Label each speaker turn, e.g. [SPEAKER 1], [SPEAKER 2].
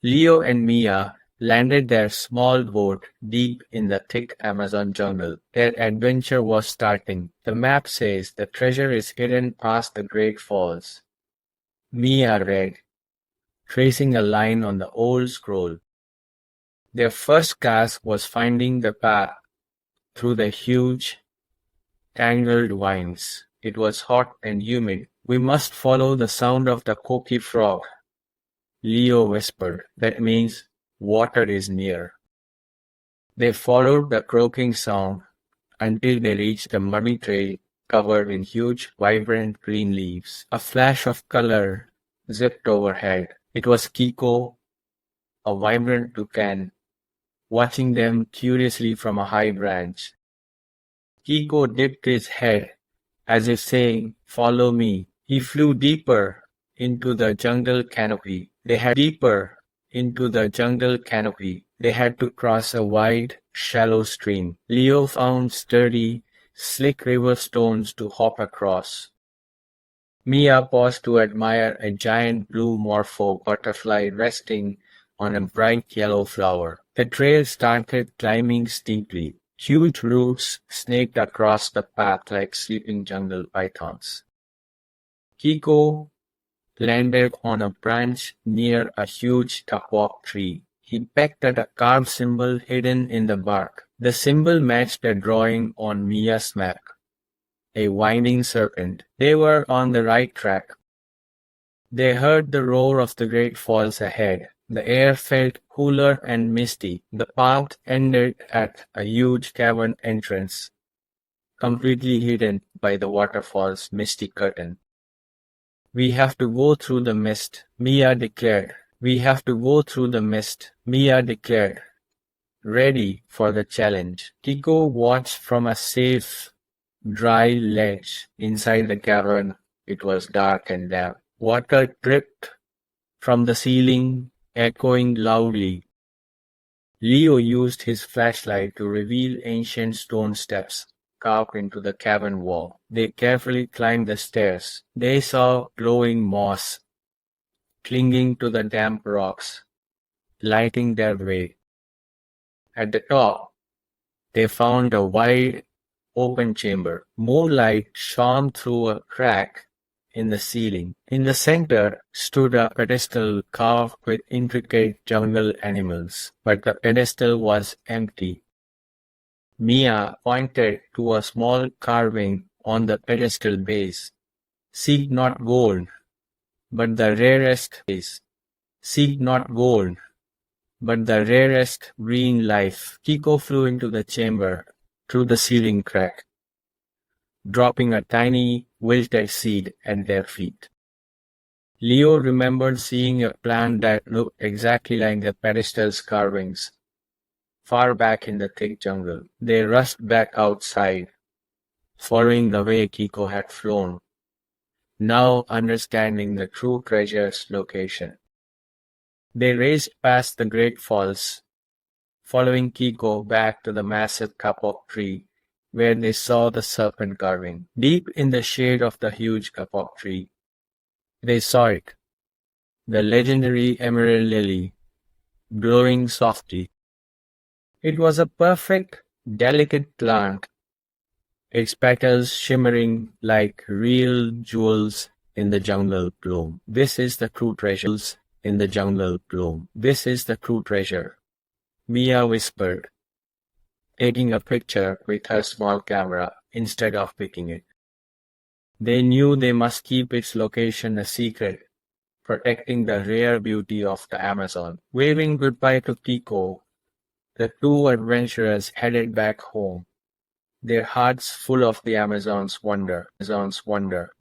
[SPEAKER 1] Leo and Mia landed their small boat deep in the thick Amazon jungle. Their adventure was starting. The map says the treasure is hidden past the Great Falls. Mia read, tracing a line on the old scroll. Their first task was finding the path through the huge, tangled vines. It was hot and humid. We must follow the sound of the coqui frog, Leo whispered. That means water is near. They followed the croaking sound until they reached a muddy trail covered in huge, vibrant green leaves. A flash of color zipped overhead. It was Kiko, a vibrant toucan, watching them curiously from a high branch. Kiko dipped his head, as if saying, "Follow me." He flew deeper into the jungle canopy. They had to cross a wide, shallow stream. Leo found sturdy, slick river stones to hop across. Mia paused to admire a giant blue morpho butterfly resting on a bright yellow flower. The trail started climbing steeply. Huge roots snaked across the path like sleeping jungle pythons. Kiko landed on a branch near a huge kapok tree. He pecked at a carved symbol hidden in the bark. The symbol matched a drawing on Mia's map, a winding serpent. They were on the right track. They heard the roar of the Great Falls ahead. The air felt cooler and misty. The path ended at a huge cavern entrance, completely hidden by the waterfall's misty curtain. "We have to go through the mist," Mia declared. Ready for the challenge. Kiko watched from a safe, dry ledge inside the cavern. It was dark and damp. Water dripped from the ceiling, echoing loudly. Leo used his flashlight to reveal ancient stone steps carved into the cavern wall. They carefully climbed the stairs. They saw glowing moss clinging to the damp rocks, lighting their way. At the top, they found a wide, open chamber. Moonlight shone through a crack in the ceiling. In the center stood a pedestal carved with intricate jungle animals, but the pedestal was empty. Mia pointed to a small carving on the pedestal base. "Seek not gold, but the rarest green life." Kiko flew into the chamber through the ceiling crack, dropping a tiny, wilted seed at their feet. Leo remembered seeing a plant that looked exactly like the pedestal's carvings, far back in the thick jungle. They rushed back outside, following the way Kiko had flown, now understanding the true treasure's location. They raced past the Great Falls, following Kiko back to the massive kapok tree, where they saw the serpent carving. Deep in the shade of the huge kapok tree, they saw it, the legendary emerald lily, glowing softly. It was a perfect, delicate plant, its petals shimmering like real jewels in the jungle bloom. "This is the true treasure," Mia whispered, taking a picture with her small camera instead of picking it. They knew they must keep its location a secret, protecting the rare beauty of the Amazon. Waving goodbye to Kiko, the two adventurers headed back home, their hearts full of the Amazon's wonder.